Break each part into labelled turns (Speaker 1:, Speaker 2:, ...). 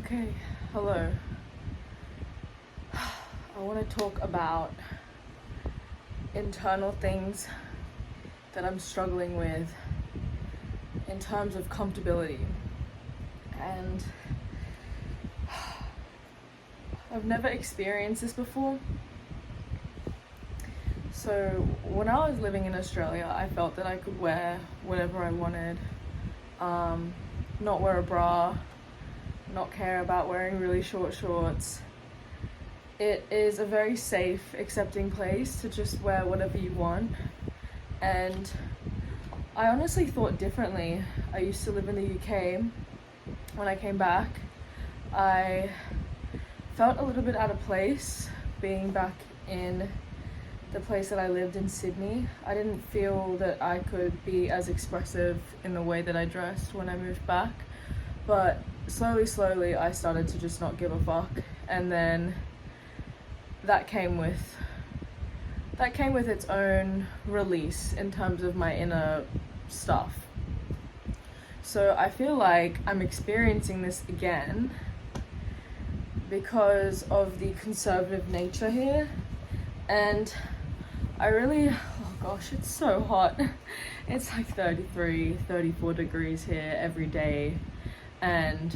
Speaker 1: Okay, hello. I want to talk about internal things that I'm struggling with in terms of comfortability. And I've never experienced this before. So when I was living in Australia, I felt that I could wear whatever I wanted, not wear a bra, not care about wearing really short shorts. It is a very safe, accepting place to just wear whatever you want. And I honestly thought differently. I used to live in the UK. When I came back, I felt a little bit out of place being back in the place that I lived in Sydney. I didn't feel that I could be as expressive in the way that I dressed when I moved back. But slowly, I started to just not give a fuck. And then that came with its own release in terms of my inner stuff. So I feel like I'm experiencing this again because of the conservative nature here. And I really, oh gosh, it's so hot. It's like 33, 34 degrees here every day. And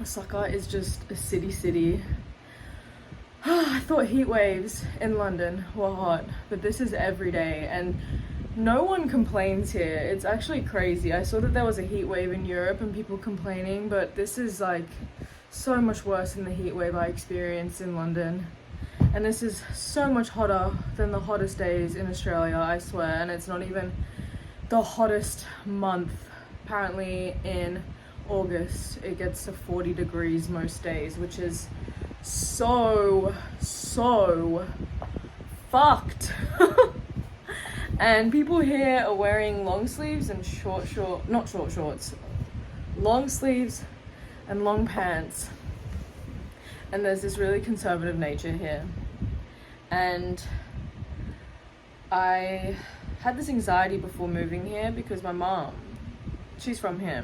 Speaker 1: Osaka is just a city. I thought heat waves in London were hot, but this is every day and no one complains here. It's actually crazy. I saw that there was a heat wave in Europe and people complaining, but this is like so much worse than the heat wave I experienced in London. And this is so much hotter than the hottest days in Australia, I swear. And it's not even the hottest month. Apparently in August it gets to 40 degrees most days, which is so fucked. And people here are wearing long sleeves and not short shorts, long sleeves and long pants. And there's this really conservative nature here. And I had this anxiety before moving here because my mom, she's from here,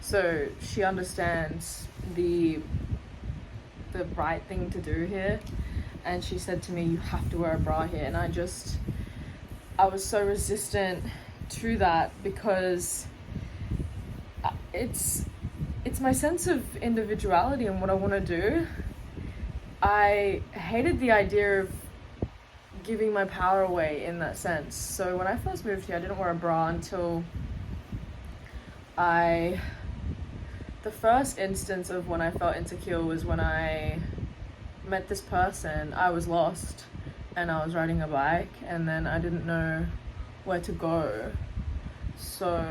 Speaker 1: so she understands the right thing to do here. And she said to me, you have to wear a bra here. And I was so resistant to that because it's my sense of individuality and what I want to do. I hated the idea of giving my power away in that sense. So when I first moved here, I didn't wear a bra until the first instance of when I felt insecure was when I met this person. I was lost and I was riding a bike and then I didn't know where to go. So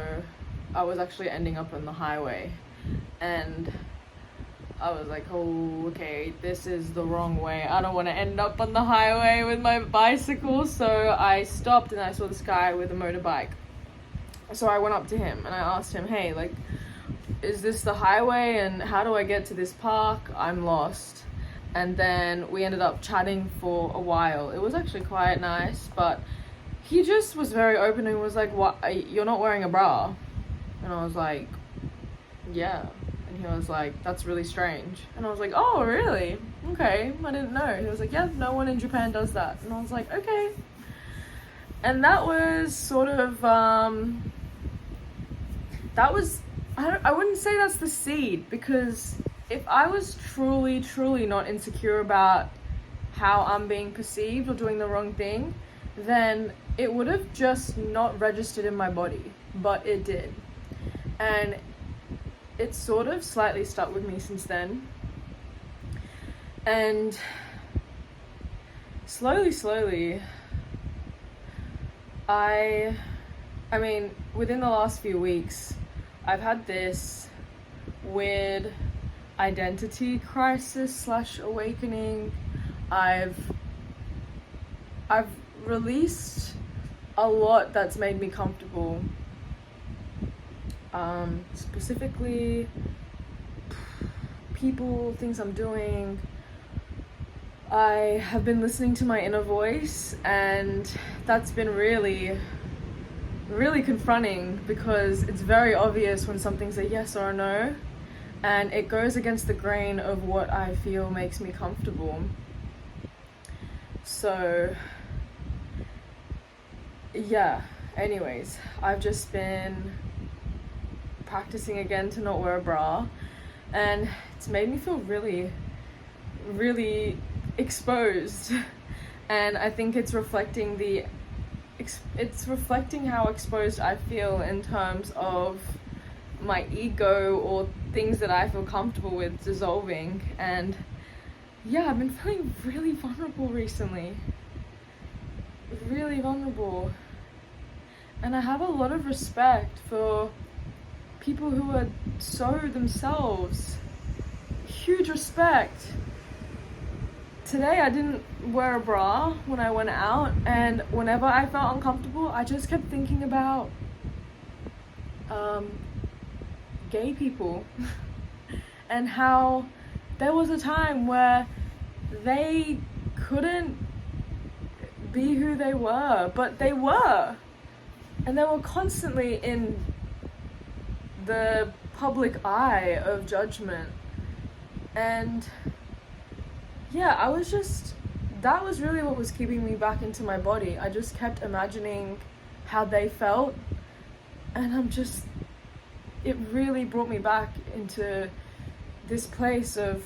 Speaker 1: I was actually ending up on the highway and I was like, oh, okay, this is the wrong way. I don't want to end up on the highway with my bicycle. So I stopped and I saw this guy with a motorbike. So I went up to him and I asked him, hey, like, is this the highway and how do I get to this park? I'm lost. And then we ended up chatting for a while. It was actually quite nice, but he just was very open and was like, what, you're not wearing a bra? And I was like, yeah. And he was like, that's really strange. And I was like, oh, really? Okay, I didn't know. He was like, yeah, no one in Japan does that. And I was like, okay. And that was sort of, I wouldn't say that's the seed, because if I was truly not insecure about how I'm being perceived or doing the wrong thing, then it would have just not registered in my body, but it did. And it's sort of slightly stuck with me since then. And slowly, I mean, within the last few weeks, I've had this weird identity crisis / awakening. I've released a lot that's made me comfortable. Specifically people, things I'm doing. I have been listening to my inner voice, and that's been really confronting because it's very obvious when something's a yes or a no. and it goes against the grain of what I feel makes me comfortable. So yeah, anyways, I've just been practicing again to not wear a bra, and it's made me feel really, really exposed. And I think it's reflecting how exposed I feel in terms of my ego or things that I feel comfortable with dissolving. And yeah, I've been feeling really vulnerable recently. Really vulnerable. And I have a lot of respect for people who are so themselves. Huge respect. Today I didn't wear a bra when I went out, and whenever I felt uncomfortable, I just kept thinking about gay people and how there was a time where they couldn't be who they were, but they were, and they were constantly in the public eye of judgment. And yeah, that was really what was keeping me back into my body. I just kept imagining how they felt, and it really brought me back into this place of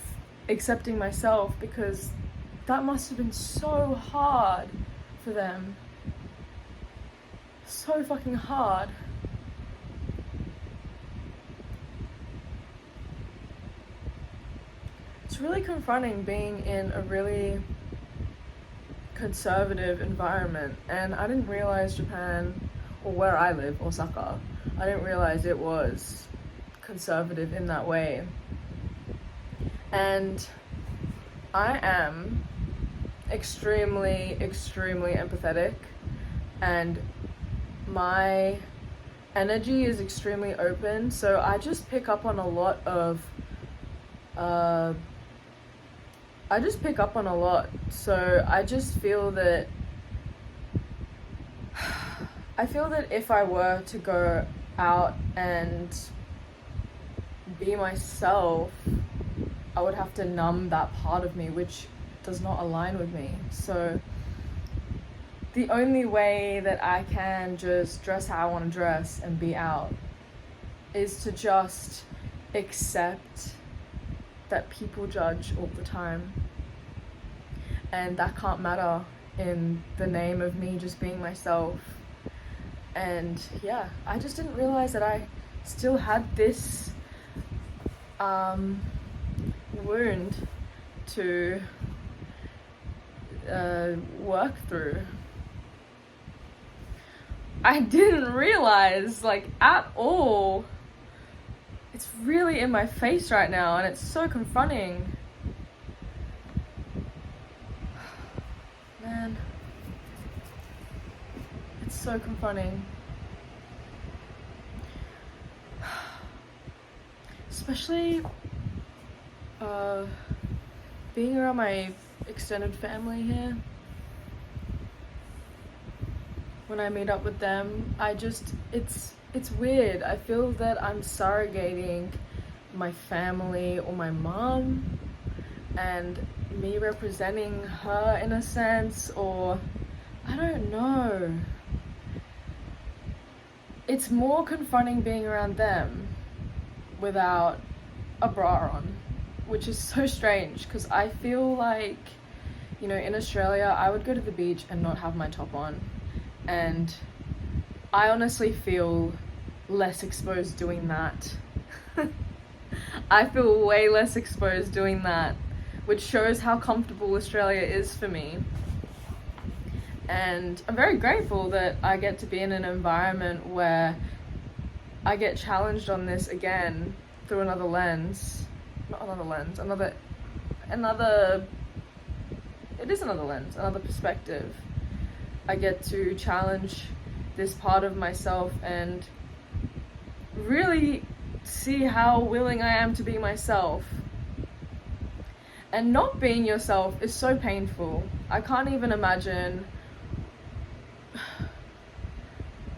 Speaker 1: accepting myself, because that must have been so hard for them. So fucking hard. It's really confronting being in a really conservative environment, and I didn't realize Japan, or where I live, Osaka, I didn't realize it was conservative in that way. And I am extremely, extremely empathetic, and my energy is extremely open, so I just pick up on a lot. So I just feel that if I were to go out and be myself, I would have to numb that part of me, which does not align with me. So the only way that I can just dress how I want to dress and be out is to just accept that people judge all the time, and that can't matter in the name of me just being myself. And yeah, I just didn't realize that I still had this wound to work through. I didn't realize, at all. It's really in my face right now, and it's so confronting. Man, it's so confronting. Especially being around my extended family here. When I meet up with them, it's weird. I feel that I'm surrogating my family or my mom, and me representing her in a sense, or I don't know. It's more confronting being around them without a bra on, which is so strange, because I feel like, in Australia, I would go to the beach and not have my top on, and I honestly feel less exposed doing that. I feel way less exposed doing that, which shows how comfortable Australia is for me. And I'm very grateful that I get to be in an environment where I get challenged on this again through another lens. Not another lens, another perspective. I get to challenge this part of myself and really see how willing I am to be myself. And not being yourself is so painful. I can't even imagine.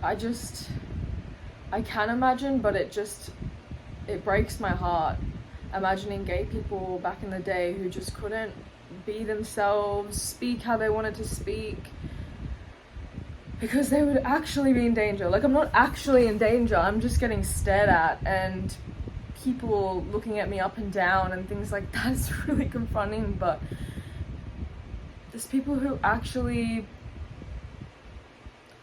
Speaker 1: I can imagine, but it breaks my heart. imagining gay people back in the day who just couldn't be themselves, speak how they wanted to speak, because they would actually be in danger. Like, I'm not actually in danger, I'm just getting stared at and people looking at me up and down and things like that. It's really confronting, but there's people who actually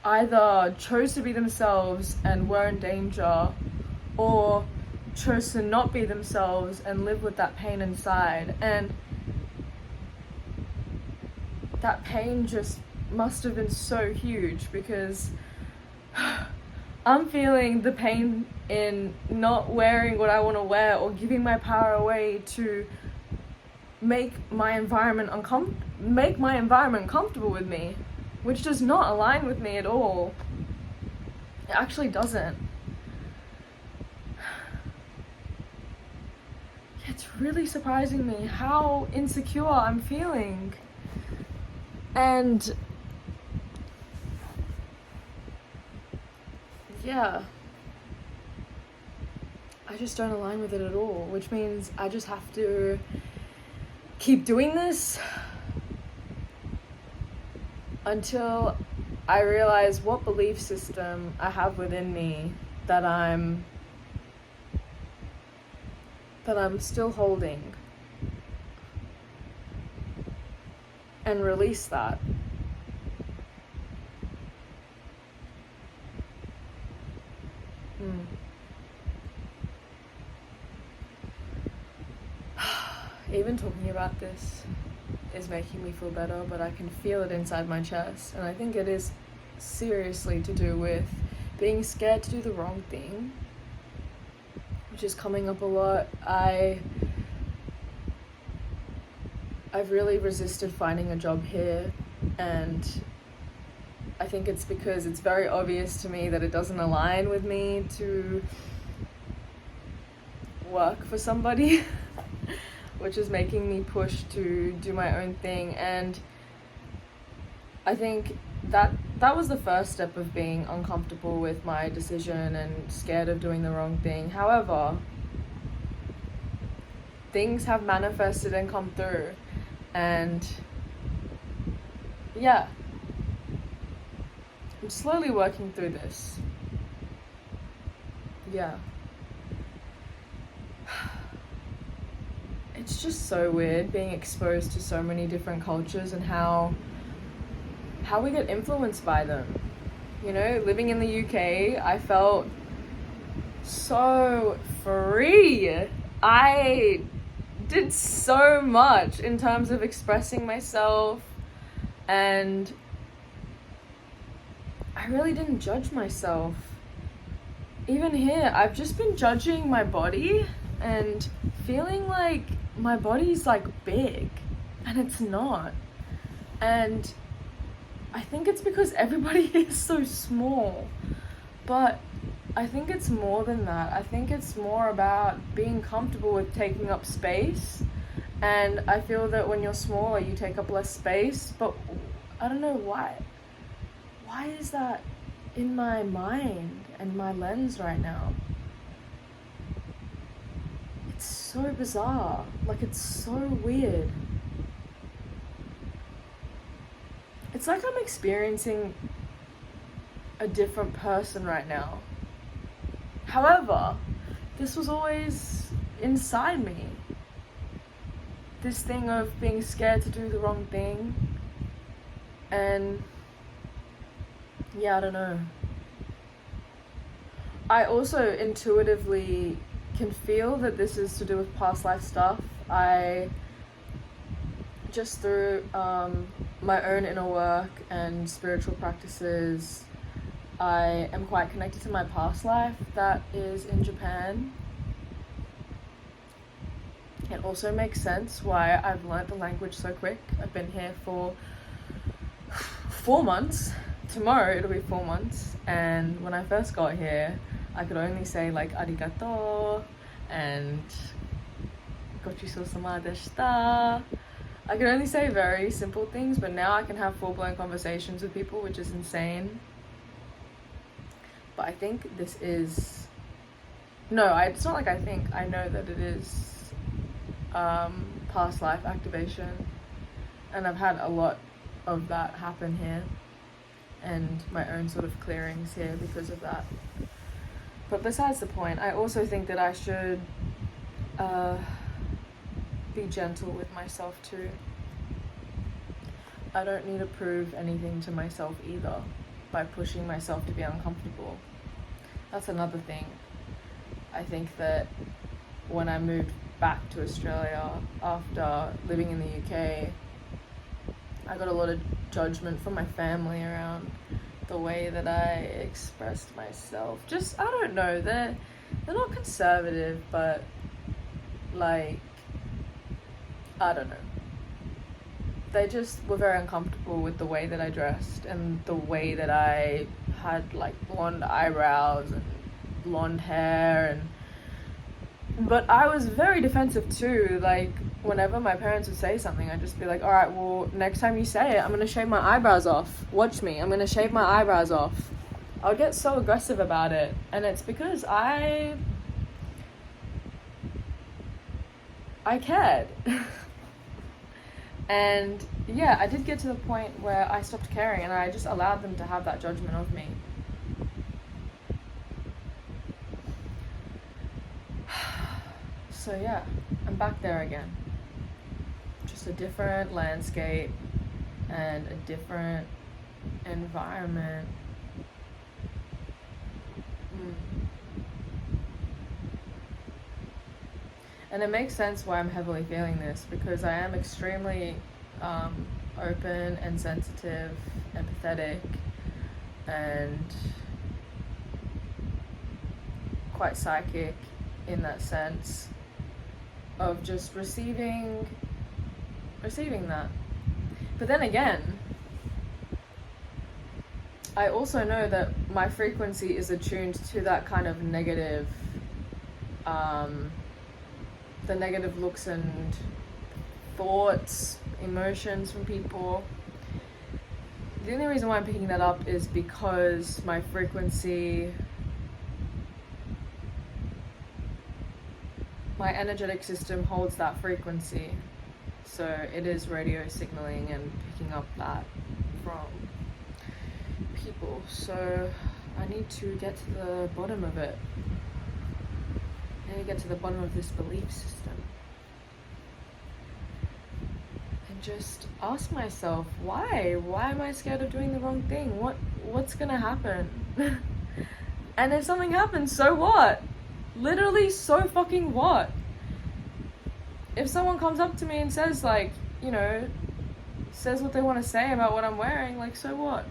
Speaker 1: either chose to be themselves and were in danger, or chose to not be themselves and live with that pain inside. And that pain just must have been so huge, because I'm feeling the pain in not wearing what I want to wear or giving my power away to make my environment comfortable with me, which does not align with me at all. It actually doesn't. It's really surprising me how insecure I'm feeling. And yeah, I just don't align with it at all, which means I just have to keep doing this until I realize what belief system I have within me that I'm still holding, and release that. Even talking about this is making me feel better, but I can feel it inside my chest, and I think it is seriously to do with being scared to do the wrong thing, which is coming up a lot. I've really resisted finding a job here, and I think it's because it's very obvious to me that it doesn't align with me to work for somebody, which is making me push to do my own thing. And I think that was the first step of being uncomfortable with my decision and scared of doing the wrong thing. However, things have manifested and come through, and yeah, I'm slowly working through this. Yeah. It's just so weird being exposed to so many different cultures and how we get influenced by them. You know, living in the UK, I felt so free. I did so much in terms of expressing myself, and I really didn't judge myself. Even here, I've just been judging my body and feeling like my body's like big, and it's not. And I think it's because everybody is so small, but I think it's more than that. I think it's more about being comfortable with taking up space, and I feel that when you're smaller you take up less space, but I don't know why is that in my mind and my lens right now. It's so bizarre, like it's so weird. It's like I'm experiencing a different person right now. However, this was always inside me. This thing of being scared to do the wrong thing. And yeah, I don't know. I also intuitively can feel that this is to do with past life stuff. I just through my own inner work and spiritual practices, I am quite connected to my past life that is in Japan. It also makes sense why I've learnt the language so quick. I've been here for 4 months. Tomorrow it'll be 4 months, and when I first got here I could only say like arigato and gochisousama deshita. I could only say very simple things, but now I can have full-blown conversations with people, which is insane. But I think this is... No, it's not like I think. I know that it is past life activation, and I've had a lot of that happen here, and my own sort of clearings here because of that. But besides the point, I also think that I should be gentle with myself too. I don't need to prove anything to myself either by pushing myself to be uncomfortable. That's another thing. I think that when I moved back to Australia after living in the UK, I got a lot of judgment from my family around the way that I expressed myself. Just, I don't know, they're not conservative, but like, I don't know. They just were very uncomfortable with the way that I dressed and the way that I had like blonde eyebrows and blonde hair, but I was very defensive too. Like, whenever my parents would say something, I'd just be like, alright, well, next time you say it, I'm gonna shave my eyebrows off. Watch me, I'm gonna shave my eyebrows off. I would get so aggressive about it, and it's because I cared. And yeah, I did get to the point where I stopped caring and I just allowed them to have that judgment of me. So yeah, I'm back there again. Just a different landscape and a different environment. And it makes sense why I'm heavily feeling this, because I am extremely open and sensitive, empathetic, and quite psychic in that sense of just receiving that. But then again, I also know that my frequency is attuned to that kind of negative, the negative looks and thoughts, emotions from people. The only reason why I'm picking that up is because my frequency, my energetic system holds that frequency. So it is radio signaling and picking up that from people. So I need to get to the bottom of it. I need to get to the bottom of this belief system. And just ask myself, why? Why am I scared of doing the wrong thing? What's gonna happen? And if something happens, so what? Literally, so fucking what? If someone comes up to me and says, like, you know, says what they want to say about what I'm wearing, like, so what?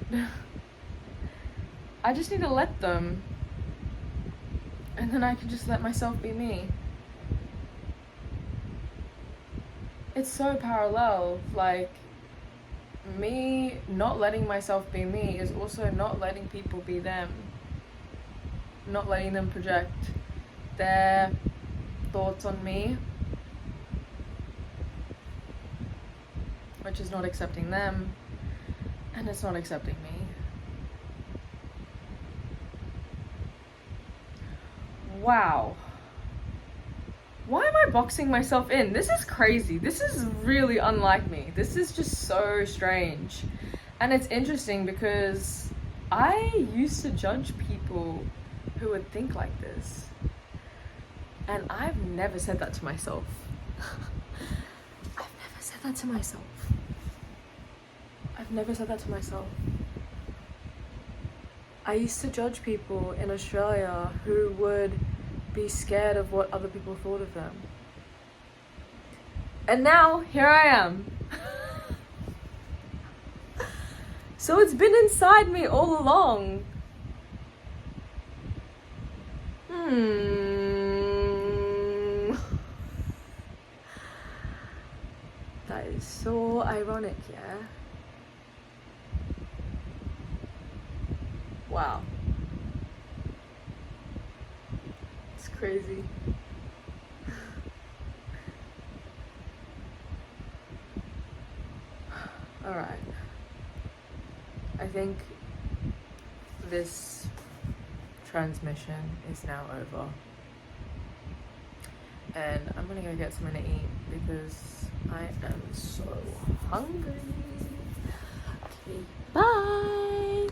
Speaker 1: I just need to let them. And then I can just let myself be me. It's so parallel. Like, me not letting myself be me is also not letting people be them. Not letting them project their thoughts on me, which is not accepting them, and it's not accepting me. Wow. Why am I boxing myself in? This is crazy. This is really unlike me. This is just so strange. And it's interesting because I used to judge people who would think like this. And I've never said that to myself. I've never said that to myself. I've never said that to myself. I used to judge people in Australia who would be scared of what other people thought of them. And now, here I am. So it's been inside me all along. That is so ironic, yeah? Wow. It's crazy. Alright. I think this transmission is now over. and I'm gonna go get something to eat because I am so hungry.